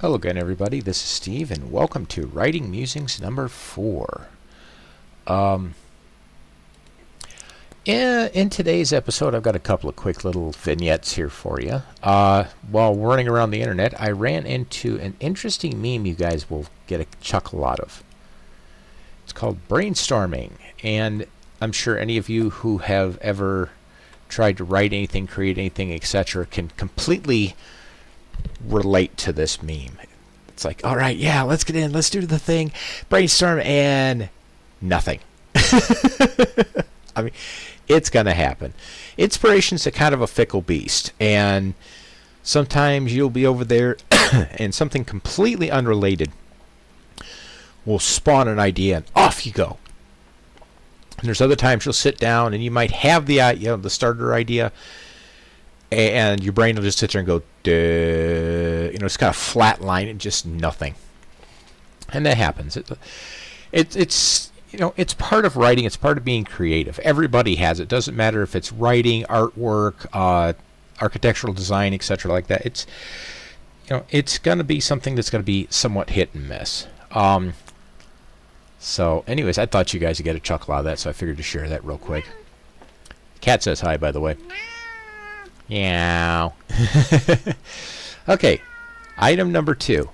Hello again, everybody. This is Steve, and welcome to Writing Musings number 4. Um, in today's episode, I've got a couple of quick little vignettes here for you. While running around the internet, I ran into an interesting meme you guys will get a chuckle out of. It's called brainstorming, and I'm sure any of you who have ever tried to write anything, create anything, etc., can completely relate to this meme. It's like, all right, yeah, let's get in, let's do the thing, brainstorm, and nothing. I mean, it's gonna happen. Inspiration's a kind of a fickle beast, and sometimes you'll be over there and something completely unrelated will spawn an idea and off you go. And there's other times you'll sit down and you might have the starter idea, and your brain will just sit there and go, duh, it's kind of flat line and just nothing. And that happens. It's part of writing. It's part of being creative. Everybody has it. Doesn't matter if it's writing, artwork, architectural design, etc. like that. It's going to be something that's going to be somewhat hit and miss. So, anyways, I thought you guys would get a chuckle out of that, so I figured to share that real quick. Cat says hi, by the way. Yeah. Okay, item number 2.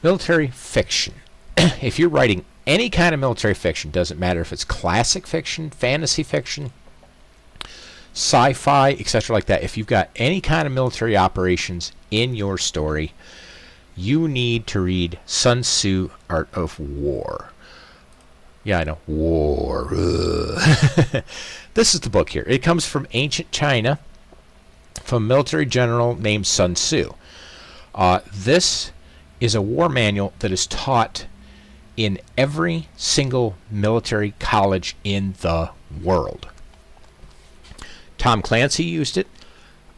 Military fiction. If you're writing any kind of military fiction, doesn't matter if it's classic fiction, fantasy fiction, sci-fi, etc. like that, if you've got any kind of military operations in your story, you need to read Sun Tzu, Art of War. Yeah, I know. War. This is the book here. It comes from ancient China, from a military general named Sun Tzu. This is a war manual that is taught in every single military college in the world. Tom Clancy used it.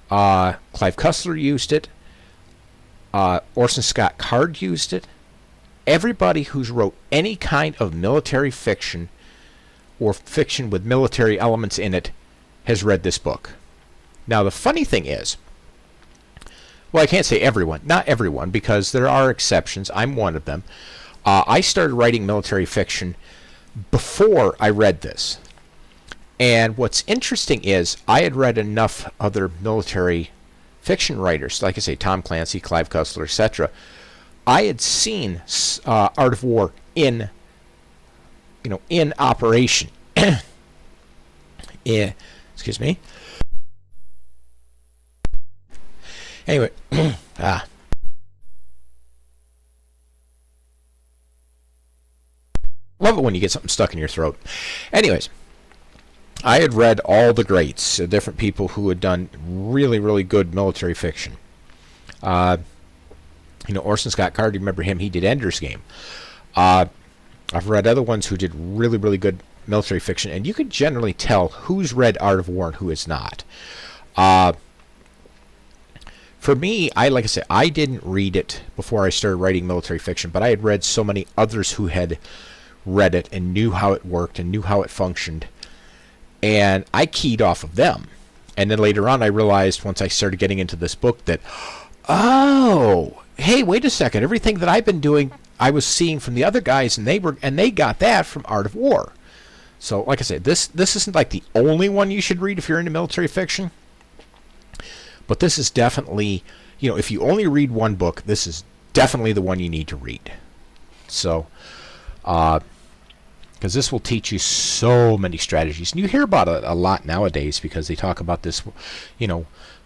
Clive Cussler used it. Orson Scott Card used it. Everybody who's wrote any kind of military fiction or fiction with military elements in it has read this book. Now, the funny thing is, well, I can't say everyone, not everyone, because there are exceptions. I'm one of them. I started writing military fiction before I read this. And what's interesting is I had read enough other military fiction writers, like I say, Tom Clancy, Clive Cussler, etc. I had seen Art of War in operation. Yeah, excuse me. Anyway, love it when you get something stuck in your throat. Anyways, I had read all the greats, different people who had done really, really good military fiction. Orson Scott Card, you remember him? He did Ender's Game. I've read other ones who did really, really good military fiction, and you can generally tell who's read Art of War and who has not. For me, like I said, I didn't read it before I started writing military fiction, but I had read so many others who had read it and knew how it worked and knew how it functioned, and I keyed off of them. And then later on, I realized once I started getting into this book that, oh, hey, wait a second, everything that I've been doing, I was seeing from the other guys, and they got that from Art of War. So, like I said, this isn't like the only one you should read if you're into military fiction, but this is definitely, if you only read one book, this is definitely the one you need to read. So, because this will teach you so many strategies, and you hear about it a lot nowadays because they talk about this,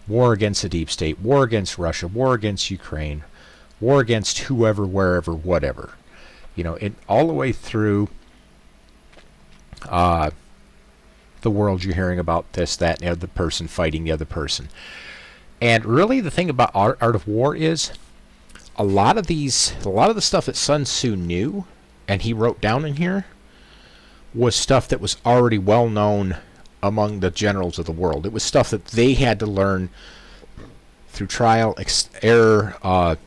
war against the deep state, war against Russia, war against Ukraine, war against whoever, wherever, whatever. It all the way through the world, you're hearing about this, that, and the other person fighting the other person. And really, the thing about Art of War is a lot of the stuff that Sun Tzu knew and he wrote down in here was stuff that was already well known among the generals of the world. It was stuff that they had to learn through trial, error,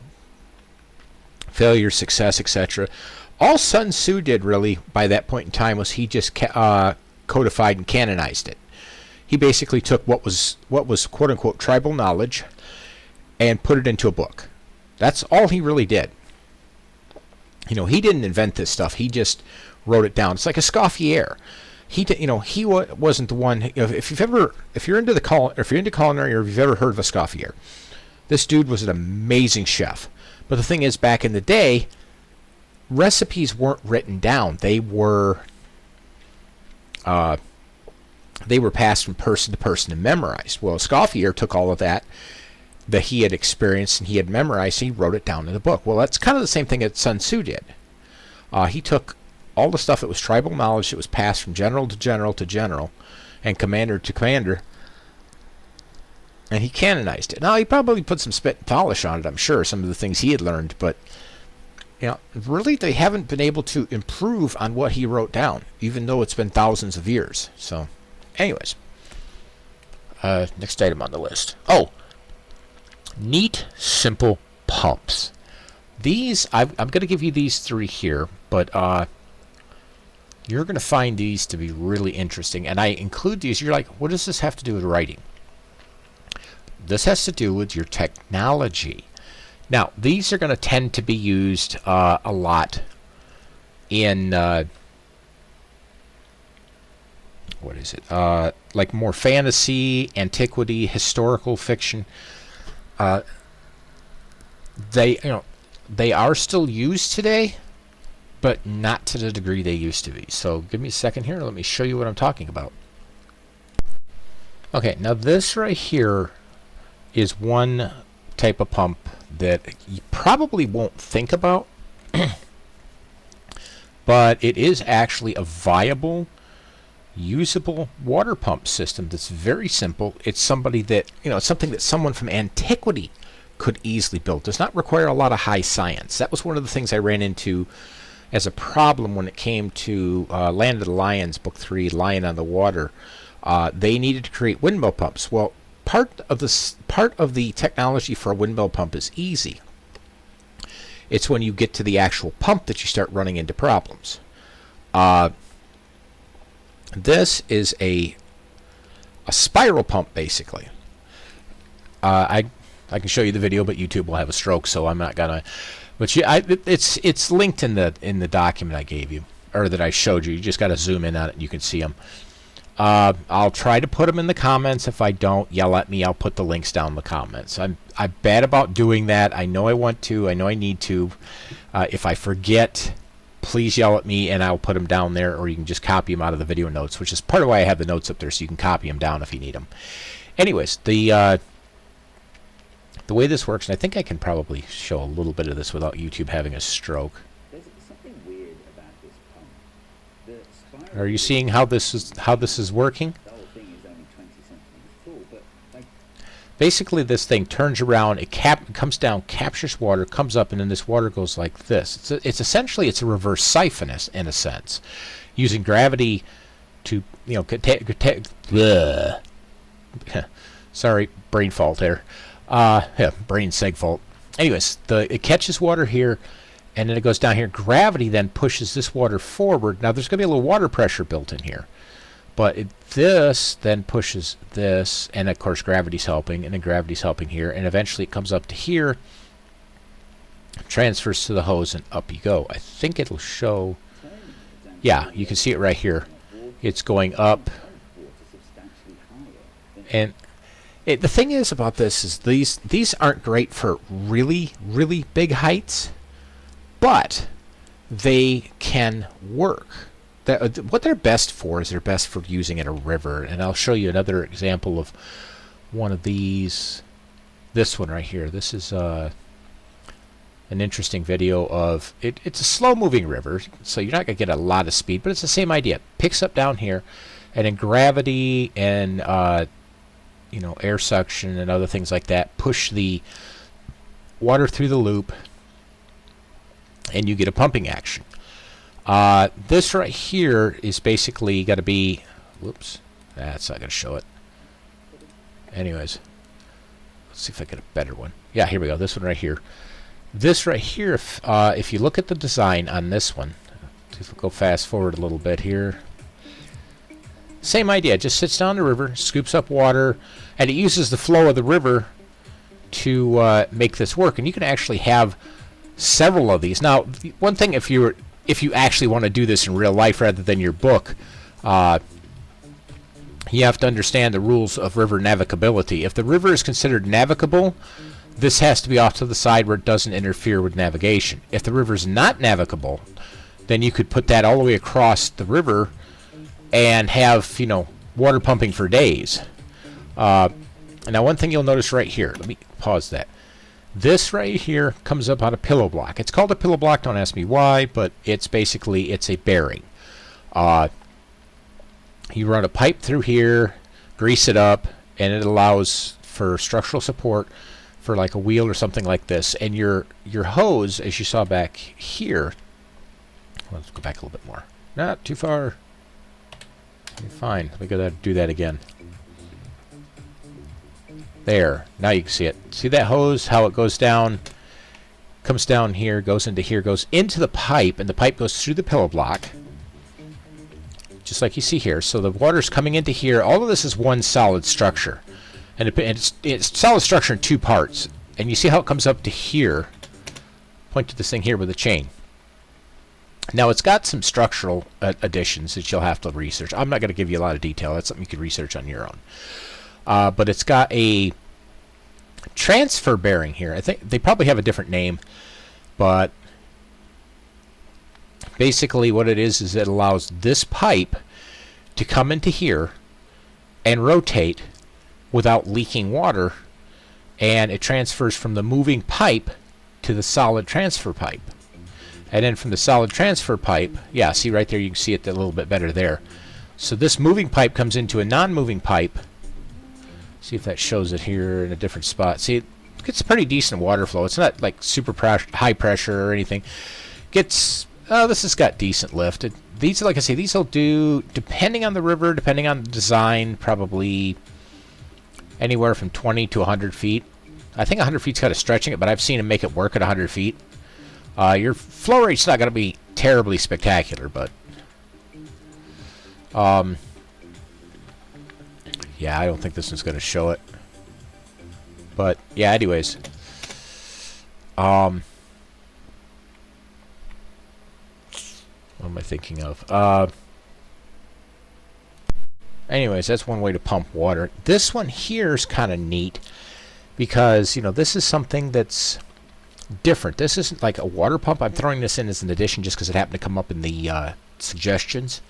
failure, success, etc. All Sun Tzu did really by that point in time was he just codified and canonized it. He basically took what was quote unquote tribal knowledge and put it into a book. That's all he really did. You know, he didn't invent this stuff. He just wrote it down. It's like a Scoffier. He wasn't the one. If you're into culinary, or if you've ever heard of a Scoffier, this dude was an amazing chef. But the thing is, back in the day, recipes weren't written down. They were passed from person to person and memorized. Well, Scoffier took all of that he had experienced and he had memorized, and he wrote it down in the book. Well, that's kind of the same thing that Sun Tzu did. He took all the stuff that was tribal knowledge that was passed from general to general to general and commander to commander, and he canonized it. Now, he probably put some spit and polish on it, I'm sure, some of the things he had learned, but really they haven't been able to improve on what he wrote down, even though it's been thousands of years. So, anyways, next item on the list. Oh, neat, simple pumps. These, I'm going to give you these three here, but you're going to find these to be really interesting. And I include these. You're like, what does this have to do with writing? This has to do with your technology. Now, these are going to tend to be used a lot in, what is it? Like more fantasy, antiquity, historical fiction. They are still used today, but not to the degree they used to be. So give me a second here. Let me show you what I'm talking about. Okay, now this right here is one type of pump that you probably won't think about, but it is actually a viable, usable water pump system that's very simple. It's something that someone from antiquity could easily build. Does not require a lot of high science. That was one of the things I ran into as a problem when it came to Land of the Lions, Book 3, Lion on the Water. They needed to create windmill pumps. Well, part of the technology for a windmill pump is easy. It's when you get to the actual pump that you start running into problems. This is a spiral pump, basically. I can show you the video, but YouTube will have a stroke, so I'm not gonna. But it's linked in the document I gave you, or that I showed you. You just got to zoom in on it, and you can see them. I'll try to put them in the comments. If I don't, yell at me. I'll put the links down in the comments. I'm bad about doing that. I know I want to. I know I need to. If I forget, please yell at me, and I'll put them down there, or you can just copy them out of the video notes, which is part of why I have the notes up there, so you can copy them down if you need them. Anyways, the way this works, and I think I can probably show a little bit of this without YouTube having a stroke. There's something weird about this pump. Are you seeing how this is working? The whole thing is only 20 centimeters tall, but basically this thing turns around, it comes down, captures water, comes up, and then this water goes like this. It's essentially a reverse siphon in a sense, using gravity to sorry, brain fault there. Brain seg fault. Anyways, it catches water here, and then it goes down here. Gravity then pushes this water forward. Now, there's going to be a little water pressure built in here, but this then pushes this, and of course, gravity's helping, and then gravity's helping here, and eventually it comes up to here, transfers to the hose, and up you go. I think it'll show. Yeah, you can see it right here. It's going up, and the thing is about this is these aren't great for really, really big heights, but they can work. What they're best for is they're best for using at a river, and I'll show you another example of one of these. This one right here. This is an interesting video of it. It's a slow-moving river, so you're not going to get a lot of speed, but it's the same idea. It picks up down here, and then gravity and air suction and other things like that push the water through the loop, and you get a pumping action. This right here is basically got to be, whoops, that's not going to show it. Anyways, let's see if I get a better one. Yeah, here we go. This one right here. This right here, if you look at the design on this one, if we go fast forward a little bit here. Same idea, it just sits down the river, scoops up water, and it uses the flow of the river to make this work, and you can actually have several of these. Now, one thing, if you actually want to do this in real life rather than your book, you have to understand the rules of river navigability. If the river is considered navigable, this has to be off to the side where it doesn't interfere with navigation. If the river is not navigable, then you could put that all the way across the river and have, water pumping for days. Now, one thing you'll notice right here, let me pause that. This right here comes up on a pillow block. It's called a pillow block, don't ask me why, but it's a bearing. You run a pipe through here, grease it up, and it allows for structural support for like a wheel or something like this. And your hose, as you saw back here, let's go back a little bit more. Not too far. Fine. Let me go do that again. There. Now you can see it. See that hose? How it goes down? Comes down here, goes into here, goes into the pipe, and the pipe goes through the pillow block. Just like you see here. So the water's coming into here. All of this is one solid structure. And it's solid structure in two parts. And you see how it comes up to here. Point to this thing here with a chain. Now, it's got some structural additions that you'll have to research. I'm not going to give you a lot of detail. That's something you can research on your own. But it's got a transfer bearing here. I think they probably have a different name. But basically what it is it allows this pipe to come into here and rotate without leaking water. And it transfers from the moving pipe to the solid transfer pipe. And then from the solid transfer pipe, yeah, see right there, you can see it a little bit better there. So this moving pipe comes into a non-moving pipe. See if that shows it here in a different spot. See, it gets pretty decent water flow. It's not like super high pressure or anything. This has got decent lift. These, like I say, these will do, depending on the river, depending on the design, probably anywhere from 20 to 100 feet. I think 100 feet's kind of stretching it, but I've seen them make it work at 100 feet. Your flow rate's not going to be terribly spectacular, but yeah, I don't think this one's going to show it. But yeah, anyways, what am I thinking of? Anyways, that's one way to pump water. This one here is kind of neat because, this is something that's different. This isn't like a water pump. I'm throwing this in as an addition just because it happened to come up in the suggestions.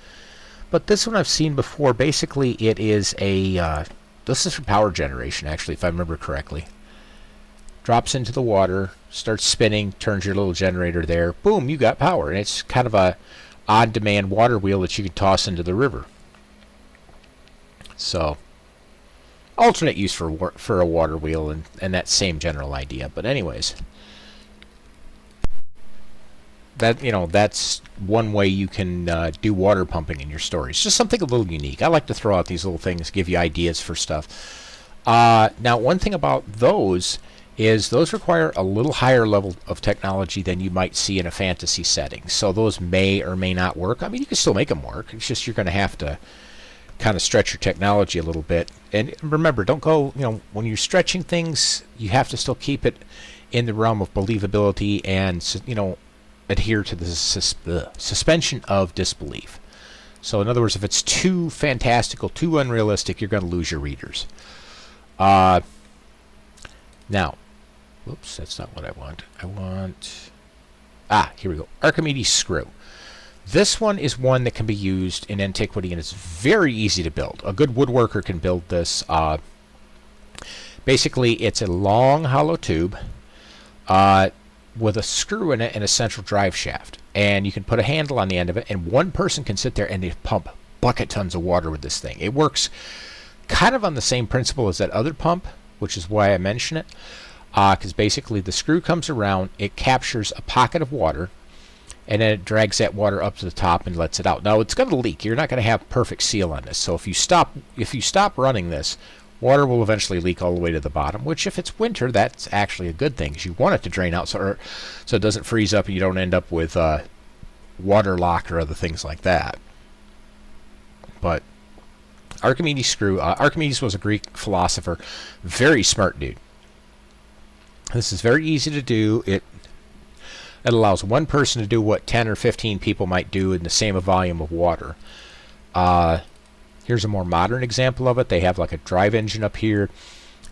But this one I've seen before. Basically, it is a... this is for power generation, actually, if I remember correctly. Drops into the water, starts spinning, turns your little generator there. Boom, you got power. And it's kind of a on-demand water wheel that you can toss into the river. So, alternate use for a water wheel and that same general idea. But anyways... that's one way you can do water pumping in your stories. Just something a little unique. I like to throw out these little things, give you ideas for stuff. Now, one thing about those is those require a little higher level of technology than you might see in a fantasy setting. So those may or may not work. I mean, you can still make them work. It's just you're going to have to kind of stretch your technology a little bit. And remember, don't go, when you're stretching things, you have to still keep it in the realm of believability and, adhere to the suspension of disbelief. So in other words, if it's too fantastical, too unrealistic, you're going to lose your readers. Now, whoops, that's not what I want. Here we go. Archimedes screw. This one is one that can be used in antiquity, and it's very easy to build. A good woodworker can build this. Basically, it's a long hollow tube with a screw in it and a central drive shaft. And you can put a handle on the end of it, and one person can sit there and they pump bucket tons of water with this thing. It works kind of on the same principle as that other pump, which is why I mention it. Because basically the screw comes around, it captures a pocket of water, and then it drags that water up to the top and lets it out. Now, it's going to leak. You're not going to have perfect seal on this. So if you stop running this, water will eventually leak all the way to the bottom, which if it's winter, that's actually a good thing because you want it to drain out so it doesn't freeze up and you don't end up with water lock or other things like that. But Archimedes screw, Archimedes was a Greek philosopher, very smart dude. This is very easy to do. It allows one person to do what 10 or 15 people might do in the same volume of water. Here's a more modern example of it. They have like a drive engine up here.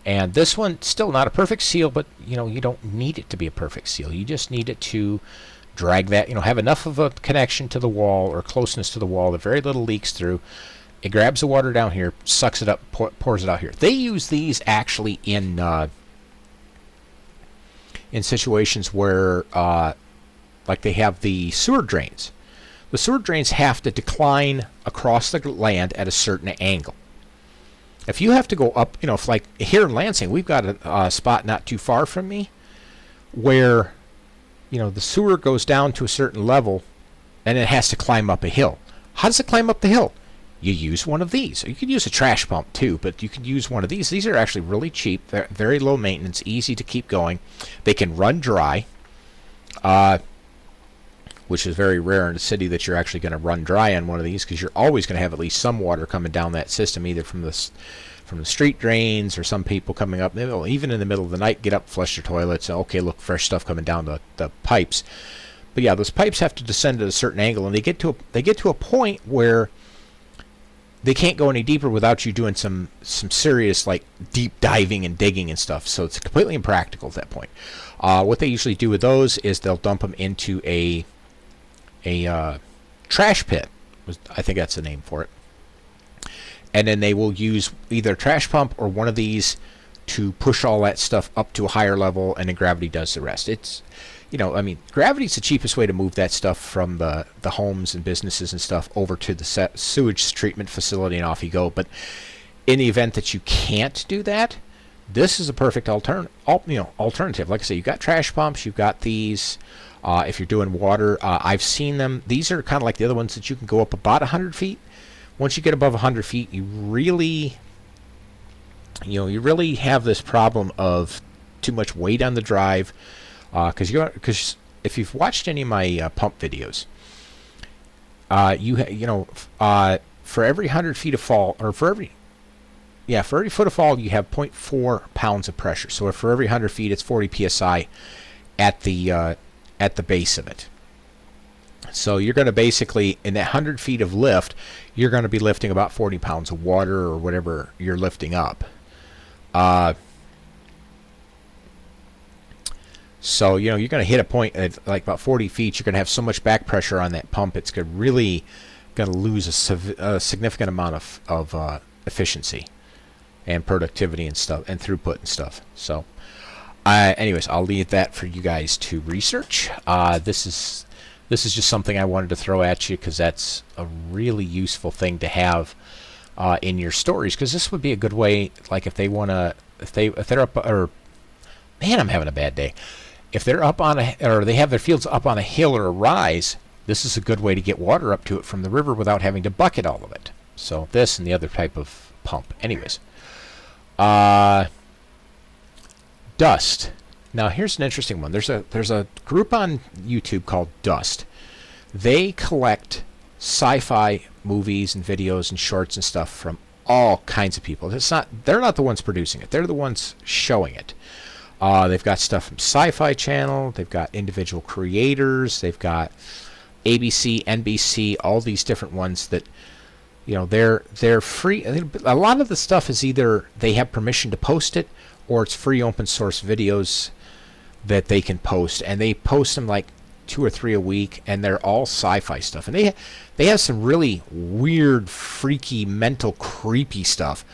And this one, still not a perfect seal, but you don't need it to be a perfect seal. You just need it to drag that, have enough of a connection to the wall or closeness to the wall that very little leaks through. It grabs the water down here, sucks it up, pours it out here. They use these actually in situations where, like they have the sewer drains. The sewer drains have to decline across the land at a certain angle. If you have to go up, if like here in Lansing, we've got a spot not too far from me where, the sewer goes down to a certain level and it has to climb up a hill. How does it climb up the hill? You use one of these. You could use a trash pump too, but you could use one of these. These are actually really cheap. They're very low maintenance, easy to keep going. They can run dry, which is very rare in a city that you're actually going to run dry on one of these, because you're always going to have at least some water coming down that system, either from the street drains or some people coming up, even in the middle of the night, get up, flush their toilets. Okay, look, fresh stuff coming down the pipes. But yeah, those pipes have to descend at a certain angle, and they get to a point where they can't go any deeper without you doing some serious like deep diving and digging and stuff. So it's completely impractical at that point. What they usually do with those is they'll dump them into a trash pit. I think that's the name for it. And then they will use either a trash pump or one of these to push all that stuff up to a higher level, and then gravity does the rest. It's, gravity's the cheapest way to move that stuff from the homes and businesses and stuff over to the sewage treatment facility, and off you go. But in the event that you can't do that, this is a perfect alternative. Like I say, you've got trash pumps, you've got these. If you're doing water, I've seen them. These are kind of like the other ones that you can go up about 100 feet. Once you get above 100 feet, you really have this problem of too much weight on the drive. Because if you've watched any of my pump videos, for every 100 feet of fall, or for every foot of fall, you have 0.4 pounds of pressure. So for every 100 feet, it's 40 psi at the base of it. So you're going to basically, in that 100 feet of lift, you're going to be lifting about 40 pounds of water or whatever you're lifting up. So, you're going to hit a point at like about 40 feet. You're going to have so much back pressure on that pump, it's going to lose a significant amount of efficiency and productivity and stuff, and throughput and stuff. So, anyways, I'll leave that for you guys to research. This is just something I wanted to throw at you, because that's a really useful thing to have in your stories. Because this would be a good way, like if they're up, or man, I'm having a bad day. If they're up on or they have their fields up on a hill or a rise, this is a good way to get water up to it from the river without having to bucket all of it. So this and the other type of pump. Anyways, dust. Now here's an interesting one. There's a group on YouTube called Dust. They collect sci-fi movies and videos and shorts and stuff from all kinds of people. They're not the ones producing it. They're the ones showing it. They've got stuff from Sci-Fi Channel. They've got individual creators. They've got ABC, NBC, all these different ones that, they're free. A lot of the stuff is either they have permission to post it, or it's free open source videos that they can post, and they post them like 2 or 3 a week, and they're all sci-fi stuff, and they have some really weird, freaky, mental, creepy stuff.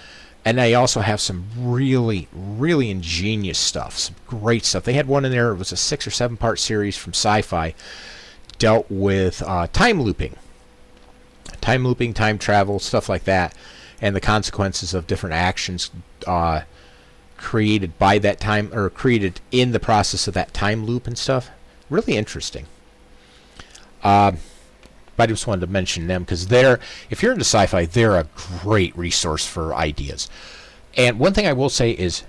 And they also have some really, really ingenious stuff, some great stuff. They had one in there, it was a 6 or 7 part series from Sci-Fi, dealt with time looping, time travel, stuff like that, and the consequences of different actions created by that time, or created in the process of that time loop and stuff. Really interesting. But I just wanted to mention them, because if you're into sci-fi, they're a great resource for ideas. And one thing I will say is,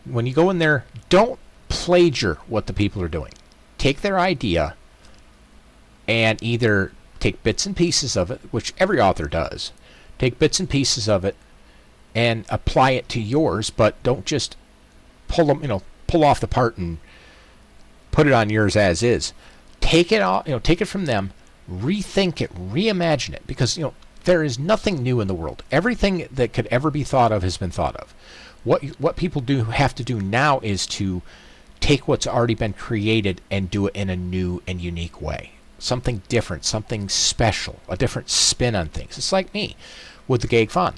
when you go in there, don't plagiarize what the people are doing. Take their idea and either take bits and pieces of it, which every author does. Take bits and pieces of it and apply it to yours, but don't just pull them, pull off the part and put it on yours as is. Take it all, take it from them, rethink it, reimagine it, because there is nothing new in the world. Everything that could ever be thought of has been thought of. What people have to do now is to take what's already been created and do it in a new and unique way. Something different, something special, a different spin on things. It's like me with the Gag Fun.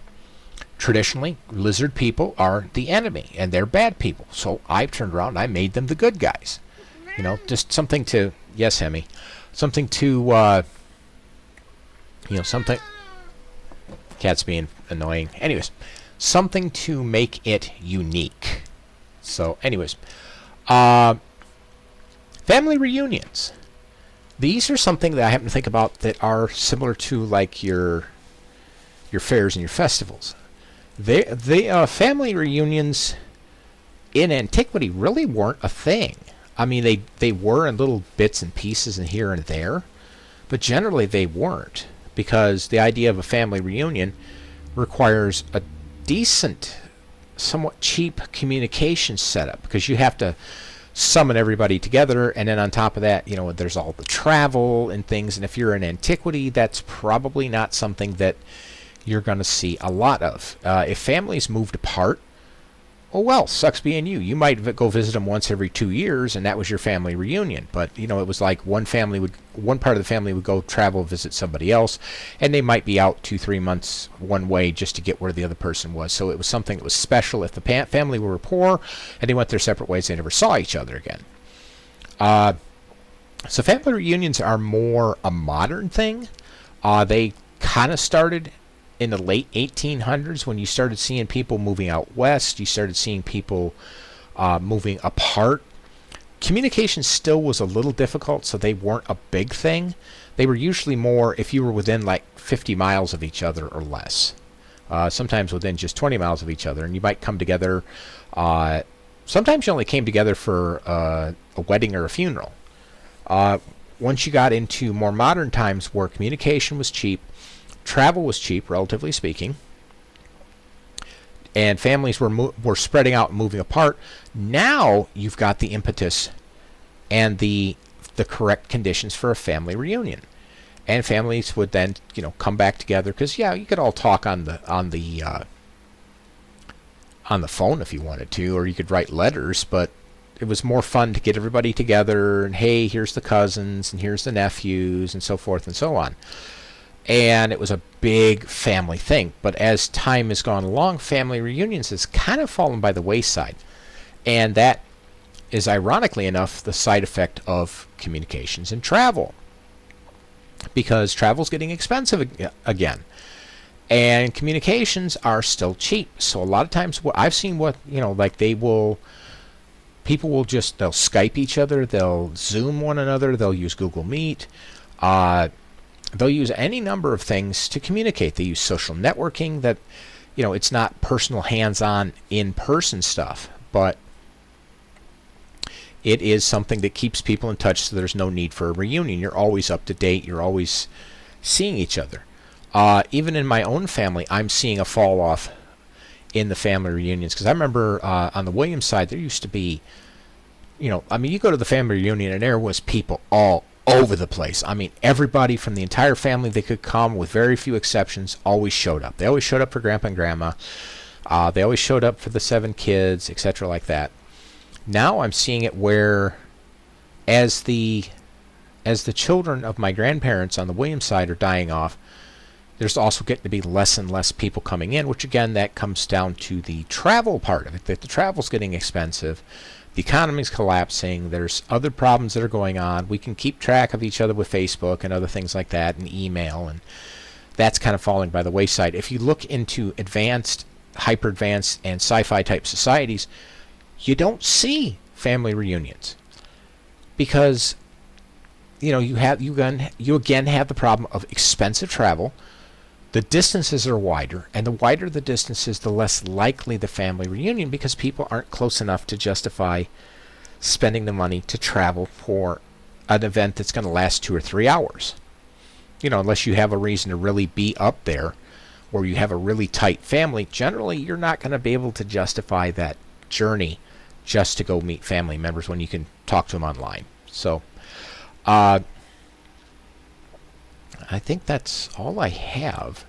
Traditionally, lizard people are the enemy, and they're bad people. So I've turned around and I made them the good guys. Just something to, yes, Hemi, something to, something, cat's being annoying. Anyways, something to make it unique. So, anyways, family reunions. These are something that I happen to think about that are similar to like your fairs and your festivals. They family reunions in antiquity really weren't a thing. I mean, they were in little bits and pieces and here and there, but generally they weren't, because the idea of a family reunion requires a decent, somewhat cheap communication setup, because you have to summon everybody together, and then on top of that, there's all the travel and things, and if you're in antiquity, that's probably not something that you're going to see a lot of. If families moved apart, oh well, sucks being you. You might go visit them once every 2 years, and that was your family reunion. But it was like one part of the family would go travel, visit somebody else, and they might be out 2-3 months one way just to get where the other person was. So it was something that was special. If the family were poor and they went their separate ways, they never saw each other again. So family reunions are more a modern thing. They kind of started in the late 1800s, when you started seeing people moving out west. You started seeing people moving apart. Communication still was a little difficult, so they weren't a big thing. They were usually more if you were within like 50 miles of each other or less. Sometimes within just 20 miles of each other, and you might come together. Sometimes you only came together for a wedding or a funeral. Once you got into more modern times where communication was cheap, travel was cheap, relatively speaking, and families were spreading out and moving apart. Now you've got the impetus and the correct conditions for a family reunion, and families would then come back together, because you could all talk on the phone if you wanted to, or you could write letters, but it was more fun to get everybody together and, hey, here's the cousins and here's the nephews and so forth and so on. And it was a big family thing. But as time has gone along, family reunions has kind of fallen by the wayside. And that is, ironically enough, the side effect of communications and travel. Because travel's getting expensive again. And communications are still cheap. So a lot of times what I've seen, people will they'll Skype each other, they'll Zoom one another, they'll use Google Meet. They'll use any number of things to communicate. They use social networking. That, it's not personal, hands-on, in-person stuff, but it is something that keeps people in touch, so there's no need for a reunion. You're always up to date. You're always seeing each other. Even in my own family, I'm seeing a fall-off in the family reunions, because I remember on the Williams side, there used to be, you go to the family reunion, and there was people all over the place. I mean, everybody from the entire family that could come, with very few exceptions, always showed up. They always showed up for Grandpa and Grandma. They always showed up for the 7 kids, etc., like that. Now I'm seeing it where, as the children of my grandparents on the Williams side are dying off, there's also getting to be less and less people coming in, which again, that comes down to the travel part of it, that the travel's getting expensive. The economy's collapsing. There's other problems that are going on. We can keep track of each other with Facebook and other things like that, and email, and that's kind of falling by the wayside. If you look into advanced, hyper-advanced, and sci-fi type societies, you don't see family reunions, because you again have the problem of expensive travel. The distances are wider, and the wider the distances, the less likely the family reunion, because people aren't close enough to justify spending the money to travel for an event that's going to last 2 or 3 hours. Unless you have a reason to really be up there, or you have a really tight family, generally you're not going to be able to justify that journey just to go meet family members when you can talk to them online. So, I think that's all I have.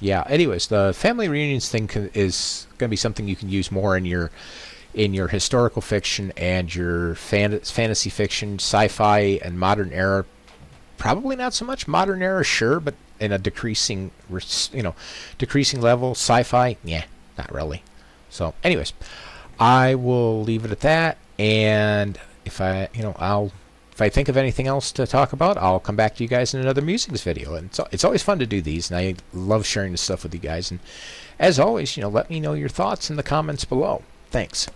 Yeah. Anyways, the family reunions thing is going to be something you can use more in your historical fiction and your fantasy fiction, sci-fi, and modern era. Probably not so much modern era, sure, but in a decreasing level. Sci-fi, yeah, not really. So, anyways, I will leave it at that. And if I think of anything else to talk about, I'll come back to you guys in another Musings video. And it's always fun to do these, and I love sharing this stuff with you guys. And as always, let me know your thoughts in the comments below. Thanks.